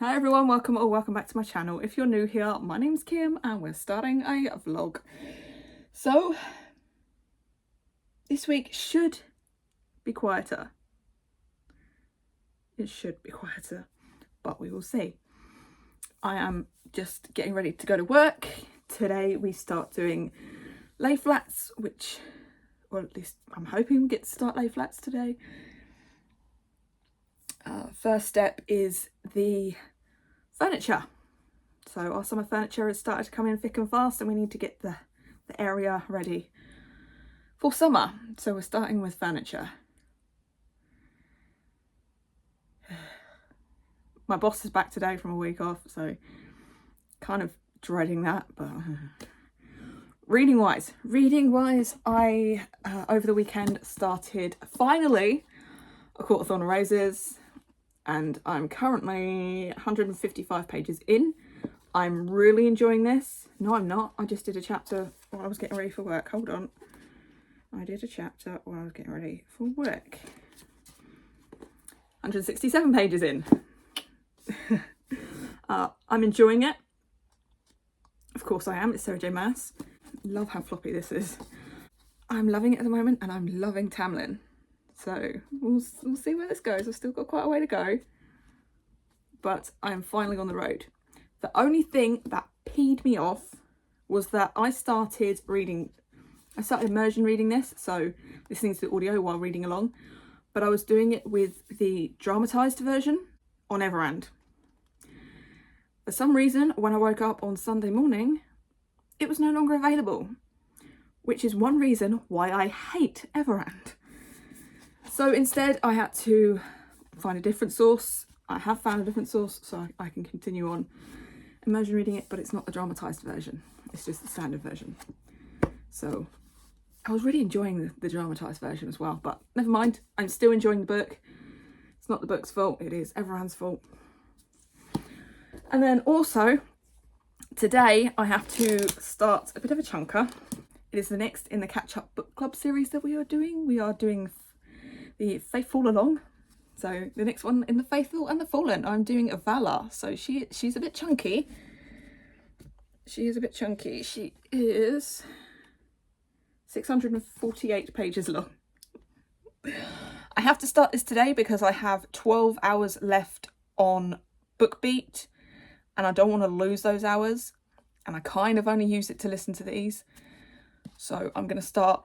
Hi everyone, welcome back to my channel. If you're new here, my name's Kim and we're starting a vlog. So, this week should be quieter. It should be quieter, but we will see. I am just getting ready to go to work. Today we start doing lay flats, or at least I'm hoping we get to start lay flats today. First step is the furniture. So our summer furniture has started to come in thick and fast and we need to get the area ready for summer. So we're starting with furniture. My boss is back today from a week off, so kind of dreading that, but reading wise, I over the weekend started finally A Court of Thorn and Roses, and I'm currently 155 pages in. I'm really enjoying this. No, I'm not. I just did a chapter while I was getting ready for work. Hold on. I did a chapter while I was getting ready for work. 167 pages in. I'm enjoying it. Of course I am. It's Sarah J Maas. Love how floppy this is. I'm loving it at the moment and I'm loving Tamlin. So we'll see where this goes. I've still got quite a way to go, but I'm finally on the road. The only thing that peed me off was that I started immersion reading this, so listening to the audio while reading along, but I was doing it with the dramatised version on Everand. For some reason, when I woke up on Sunday morning, it was no longer available, which is one reason why I hate Everand. So instead I had to find a different source. I have found a different source so I can continue on immersion reading it, but it's not the dramatised version. It's just the standard version. So I was really enjoying the dramatised version as well, but never mind. I'm still enjoying the book. It's not the book's fault, it is Everand's fault. And then also, today I have to start a bit of a chunker. It is the next in the Catch Up Book Club series that we are doing. We are doing the Faithful Along. So the next one in the Faithful and the Fallen. I'm doing Vala. So she's a bit chunky. She is a bit chunky. She is 648 pages long. I have to start this today because I have 12 hours left on BookBeat and I don't want to lose those hours. And I kind of only use it to listen to these. So I'm going to start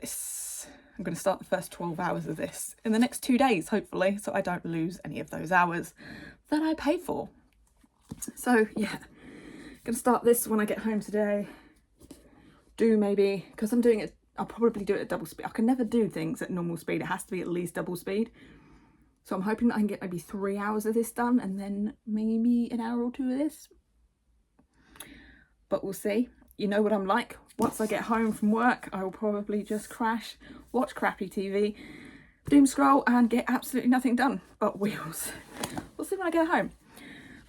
this. I'm going to start the first 12 hours of this in the next 2 days, hopefully, so I don't lose any of those hours that I pay for. So yeah, going to start this when I get home today. Because I'm doing it, I'll probably do it at double speed. I can never do things at normal speed. It has to be at least double speed. So I'm hoping that I can get maybe 3 hours of this done and then maybe an hour or two of this. But we'll see. You know what I'm like. Once I get home from work, I will probably just crash, watch crappy TV, doom scroll and get absolutely nothing done. But we'll see when I get home.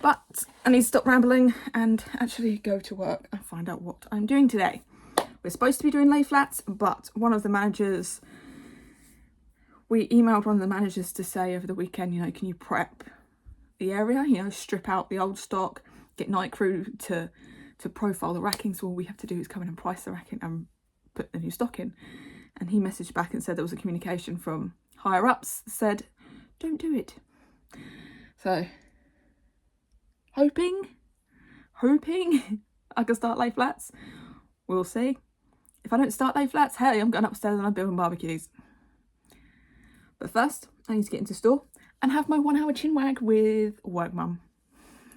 But I need to stop rambling and actually go to work and find out what I'm doing today. We're supposed to be doing lay flats, but we emailed one of the managers to say over the weekend, can you prep the area, strip out the old stock, get night crew to profile the racking. So all we have to do is come in and price the racking and put the new stock in. And he messaged back and said there was a communication from higher ups that said, don't do it. So hoping I can start lay flats. We'll see. If I don't start lay flats, hey, I'm going upstairs and I'm building barbecues. But first, I need to get into store and have my 1 hour chinwag with work mum.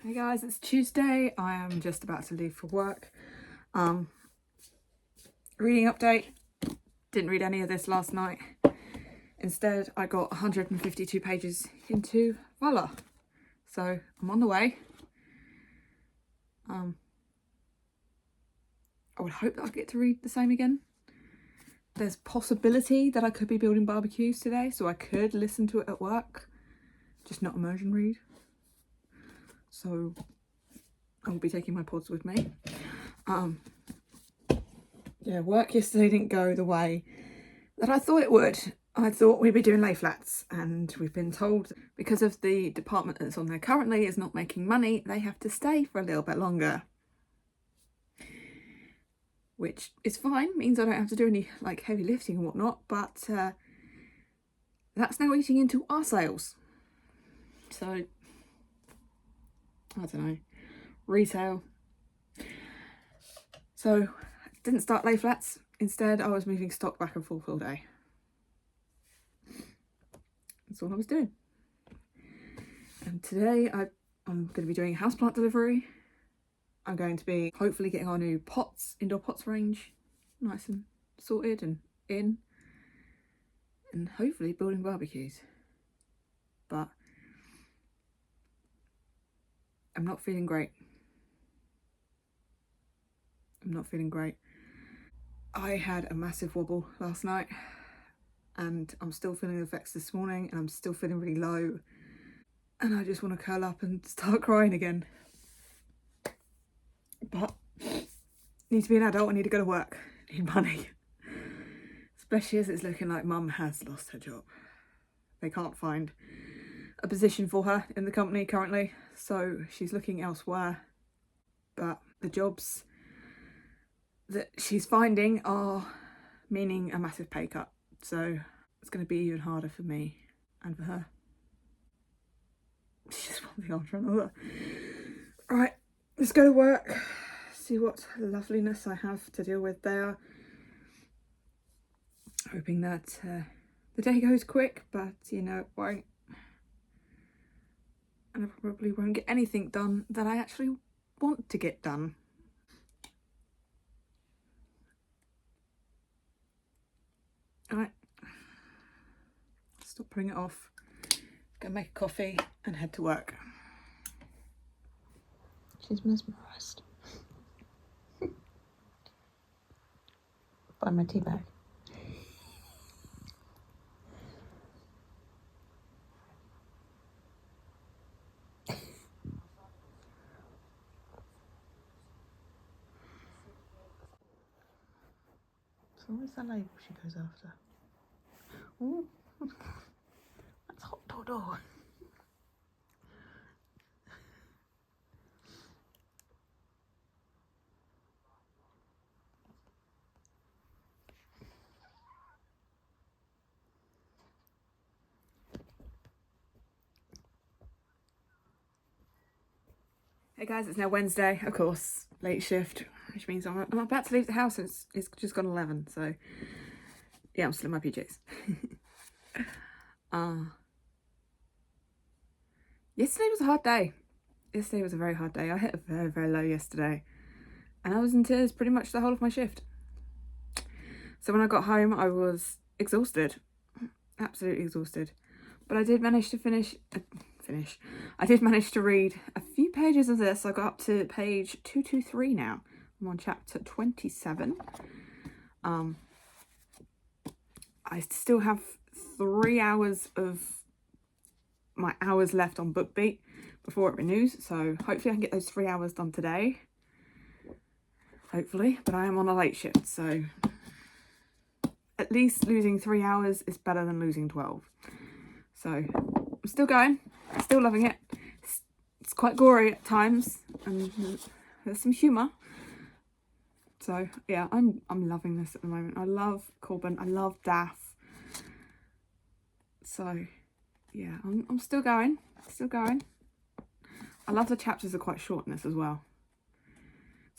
Hey guys, it's Tuesday. I am just about to leave for work. Reading update. Didn't read any of this last night. Instead, I got 152 pages into Vala. So I'm on the way. I would hope that I get to read the same again. There's possibility that I could be building barbecues today, so I could listen to it at work, just not immersion read. So I will be taking my pods with me. Yeah, work yesterday didn't go the way that I thought it would. I thought we'd be doing lay flats, and we've been told because of the department that's on there currently is not making money, they have to stay for a little bit longer. Which is fine, means I don't have to do any like heavy lifting and whatnot, but that's now eating into our sales. So, I don't know, retail. So, didn't start lay flats. Instead, I was moving stock back and forth all day. That's all I was doing. And today I'm going to be doing a houseplant delivery. I'm going to be hopefully getting our new pots, indoor pots range, nice and sorted and in. And hopefully building barbecues. But I'm not feeling great. I'm not feeling great. I had a massive wobble last night and I'm still feeling the effects this morning, and I'm still feeling really low. And I just want to curl up and start crying again. But I need to be an adult, I need to go to work, I need money. Especially as it's looking like Mum has lost her job. They can't find a position for her in the company currently, so she's looking elsewhere. But the jobs that she's finding are meaning a massive pay cut, so it's going to be even harder for me and for her. She just one thing after another. Right, let's go to work, see what loveliness I have to deal with there. Hoping that the day goes quick, but you know it won't. And I probably won't get anything done that I actually want to get done. Alright, stop putting it off. Go make a coffee and head to work. She's mesmerised by my tea bag. So what's that label she goes after? Ooh, that's hot dog. Hey guys, it's now Wednesday, of course, late shift, which means I'm about to leave the house. It's just gone 11, so yeah, I'm still in my PJs. Yesterday was a hard day. Yesterday was a very hard day. I hit a very, very low yesterday, and I was in tears pretty much the whole of my shift. So when I got home, I was exhausted, absolutely exhausted. But I did manage to I did manage to read a few pages of this. I got up to page 223 now. I'm on chapter 27. I still have 3 hours of my hours left on BookBeat before it renews, so hopefully I can get those 3 hours done today. Hopefully, but I am on a late shift, so at least losing 3 hours is better than losing 12. So I'm still going, still loving it. It's quite gory at times, and there's some humour. So yeah, I'm loving this at the moment. I love Corbin, I love Daff. So yeah, I'm still going, I love the chapters are quite short in this as well.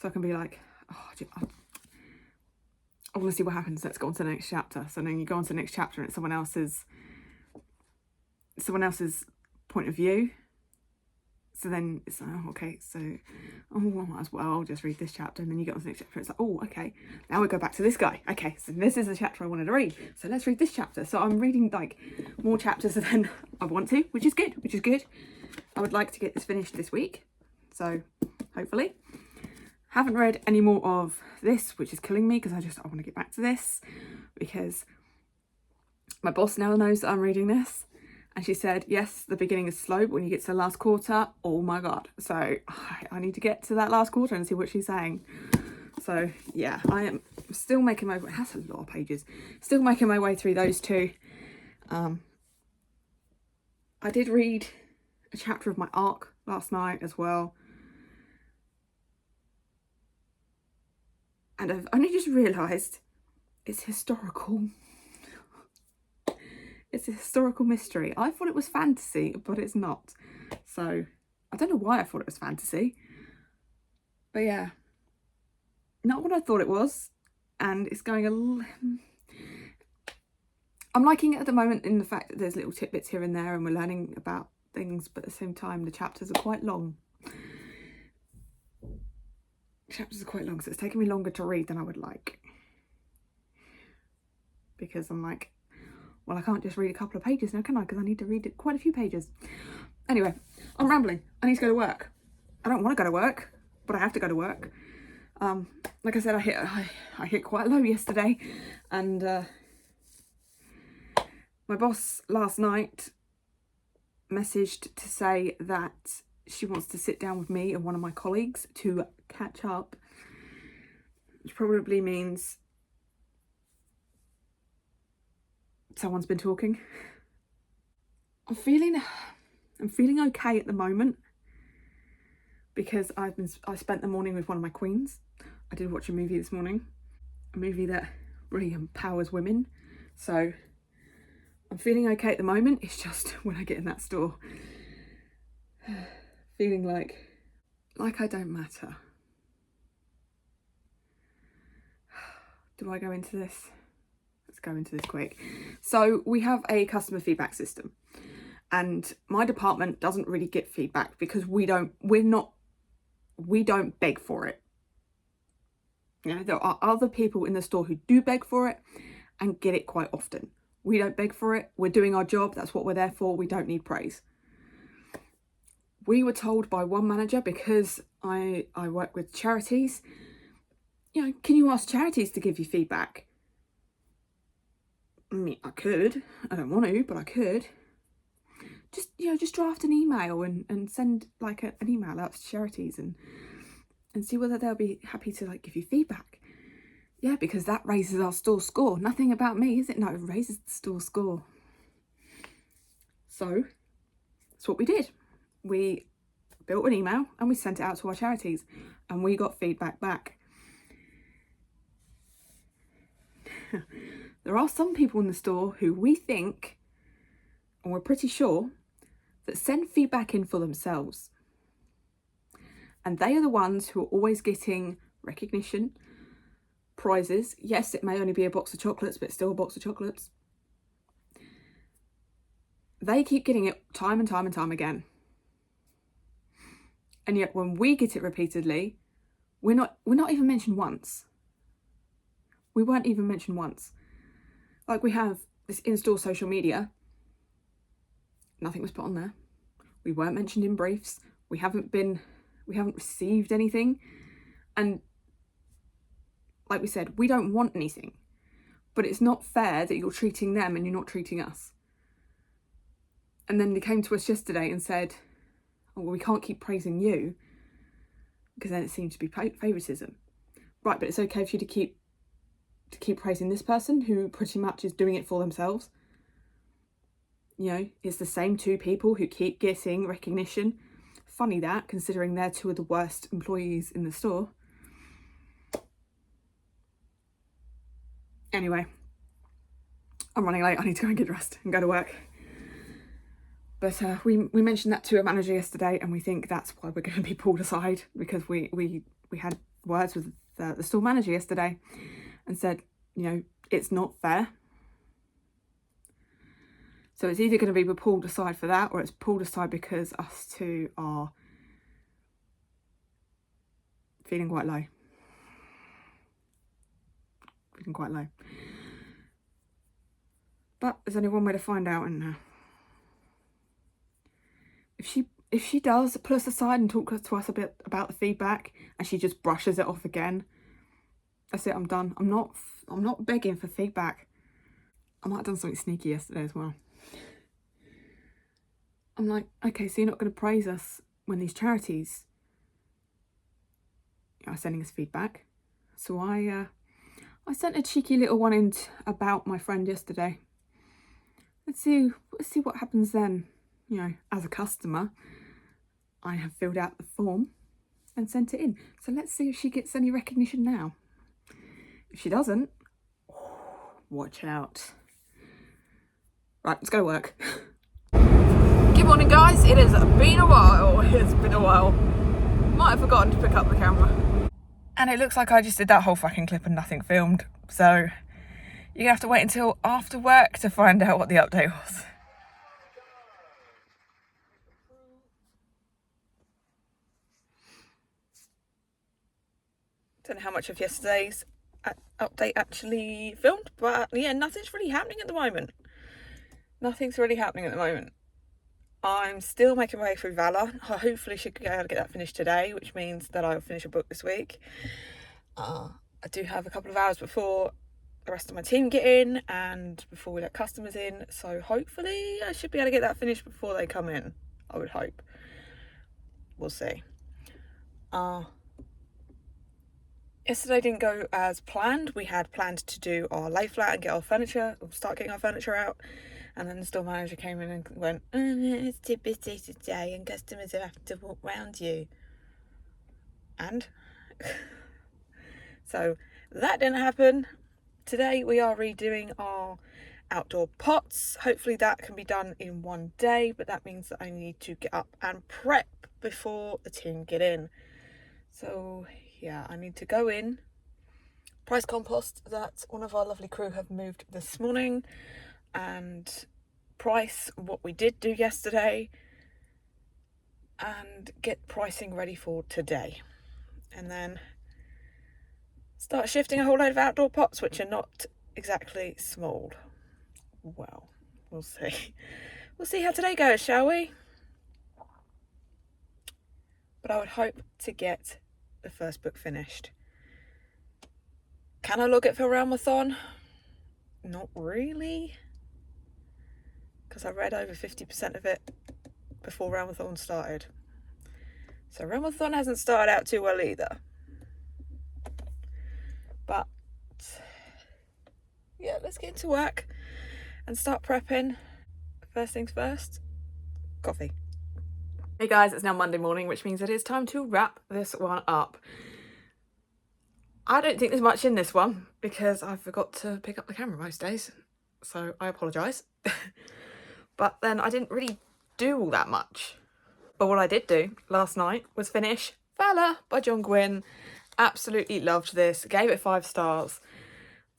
So I can be like, oh, I want to see what happens, let's go on to the next chapter. So then you go on to the next chapter and it's someone else's point of view. So then it's like, oh, okay, so, oh, well, I might as well just read this chapter. And then you get on to the next chapter. It's like, oh, okay, now we go back to this guy. Okay, so this is the chapter I wanted to read. So let's read this chapter. So I'm reading like more chapters than I want to, which is good, I would like to get this finished this week. So hopefully. Haven't read any more of this, which is killing me because I want to get back to this because my boss now knows that I'm reading this. And she said, yes, the beginning is slow, but when you get to the last quarter, oh my God. So I need to get to that last quarter and see what she's saying. So yeah, I am still making my way, that's a lot of pages, still making my way through those two. I did read a chapter of my ARC last night as well. And I've only just realised it's historical. It's a historical mystery. I thought it was fantasy, but it's not. So I don't know why I thought it was fantasy. But yeah, not what I thought it was. And it's going a little... I'm liking it at the moment in the fact that there's little tidbits here and there and we're learning about things, but at the same time the chapters are quite long. Chapters are quite long, so it's taking me longer to read than I would like. Because I'm like, well, I can't just read a couple of pages now, can I? Because I need to read quite a few pages. Anyway, I'm rambling. I need to go to work. I don't want to go to work, but I have to go to work. Like I said, I hit quite low yesterday, and my boss last night messaged to say that she wants to sit down with me and one of my colleagues to catch up, which probably means someone's been talking. I'm feeling okay at the moment because I spent the morning with one of my queens. I did watch a movie this morning, a movie that really empowers women. So I'm feeling okay at the moment. It's just when I get in that store, feeling like I don't matter. Do I go into this? Let's go into this quick. So we have a customer feedback system, and my department doesn't really get feedback because we don't beg for it. You know, there are other people in the store who do beg for it and get it quite often. We don't beg for it. We're doing our job. That's what we're there for. We don't need praise. We were told by one manager, because I work with charities, you know, can you ask charities to give you feedback? I mean, I could. I don't want to, but I could. Just draft an email and send like an email out to charities and see whether they'll be happy to like give you feedback. Yeah, because that raises our store score. Nothing about me, is it? No, it raises the store score. So that's what we did. We built an email and we sent it out to our charities, and we got feedback back. There are some people in the store who we think, and we're pretty sure, that send feedback in for themselves. And they are the ones who are always getting recognition, prizes. Yes, it may only be a box of chocolates, but it's still a box of chocolates. They keep getting it time and time and time again. And yet when we get it repeatedly, we're not even mentioned once. We weren't even mentioned once. Like, we have this in-store social media. Nothing was put on there. We weren't mentioned in briefs. We haven't received anything. And like we said, we don't want anything. But it's not fair that you're treating them and you're not treating us. And then they came to us yesterday and said, oh, well, we can't keep praising you because then it seems to be favouritism. Right, but it's okay for you to keep praising this person who pretty much is doing it for themselves. You know, it's the same two people who keep getting recognition. Funny that, considering they're two of the worst employees in the store. Anyway, I'm running late. I need to go and get dressed and go to work. But we mentioned that to a manager yesterday, and we think that's why we're going to be pulled aside, because we had words with the store manager yesterday and said, you know, it's not fair. So it's either going to be we're pulled aside for that, or it's pulled aside because us two are feeling quite low. Feeling quite low. But there's only one way to find out, and if she does pull us aside and talk to us a bit about the feedback, and she just brushes it off again, that's it. I'm done. I'm not begging for feedback. I might have done something sneaky yesterday as well. I'm like, okay, so you're not going to praise us when these charities are sending us feedback. So I sent a cheeky little one in about my friend yesterday. let's see what happens then. You know, as a customer, I have filled out the form and sent it in. So let's see if she gets any recognition now. If she doesn't, watch out. Right, let's go to work. Good morning, guys. It has been a while. It's been a while. Might have forgotten to pick up the camera. And it looks like I just did that whole fucking clip and nothing filmed. So you're gonna have to wait until after work to find out what the update was. Don't know how much of yesterday's update actually filmed, but yeah, nothing's really happening at the moment. Nothing's really happening at the moment. I'm still making my way through Valor. I hopefully should be able to get that finished today, which means that I'll finish a book this week. I do have a couple of hours before the rest of my team get in and before we let customers in, so hopefully I should be able to get that finished before they come in. I would hope. We'll see. Yesterday didn't go as planned. We had planned to do our lay flat and get our furniture, or start getting our furniture out. And then the store manager came in and went, it's too busy today and customers will have to walk round you. And so that didn't happen. Today we are redoing our outdoor pots. Hopefully that can be done in one day, but that means that I need to get up and prep before the team get in. So yeah, I need to go in, price compost that one of our lovely crew have moved this morning, and price what we did do yesterday and get pricing ready for today, and then start shifting a whole load of outdoor pots which are not exactly small. Well, we'll see how today goes, shall we? But I would hope to get the first book finished. Can I log it for Realmathon? Not really, because I read over 50% of it before Realmathon started. So Realmathon hasn't started out too well either. But yeah, let's get into work and start prepping. First things first, coffee. Hey guys, it's now Monday morning, which means it is time to wrap this one up. I don't think there's much in this one because I forgot to pick up the camera most days, so I apologise. But then I didn't really do all that much. But what I did do last night was finish Valor by John Gwynne. Absolutely loved this, gave it 5 stars.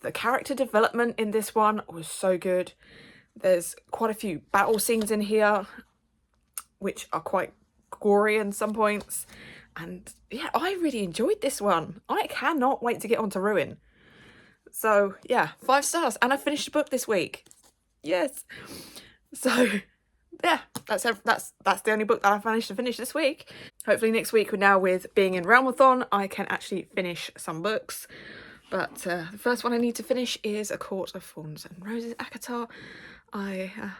The character development in this one was so good. There's quite a few battle scenes in here which are quite gory in some points. And yeah, I really enjoyed this one. I cannot wait to get on to Ruin. So yeah, 5 stars. And I finished the book this week. Yes. So yeah, that's the only book that I've managed to finish this week. Hopefully next week, now with being in Realmathon, I can actually finish some books. But the first one I need to finish is A Court of Thorns and Roses, ACOTAR. I'm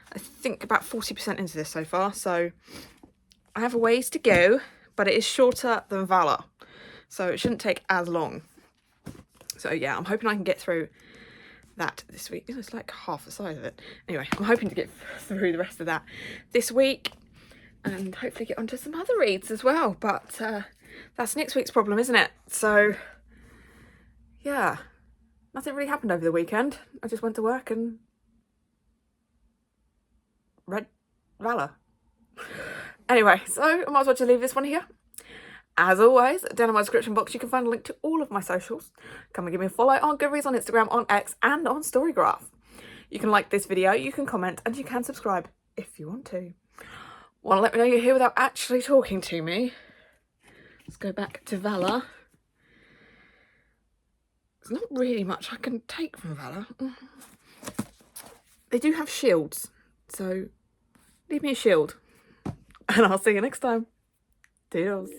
I think about 40% into this so far, so I have a ways to go, but it is shorter than Valor, so it shouldn't take as long. So yeah, I'm hoping I can get through that this week. It's like half the size of it. Anyway, I'm hoping to get through the rest of that this week and hopefully get onto some other reads as well, but that's next week's problem, isn't it? So yeah, nothing really happened over the weekend. I just went to work and read Valor. Anyway, so I might as well just leave this one here. As always, down in my description box you can find a link to all of my socials. Come and give me a follow on Goodreads, on Instagram, on X and on Storygraph. You can like this video, you can comment and you can subscribe if you want to. Want to let me know you're here without actually talking to me? Let's go back to Valor. There's not really much I can take from Valor. They do have shields, so leave me a shield. And I'll see you next time. Toodles.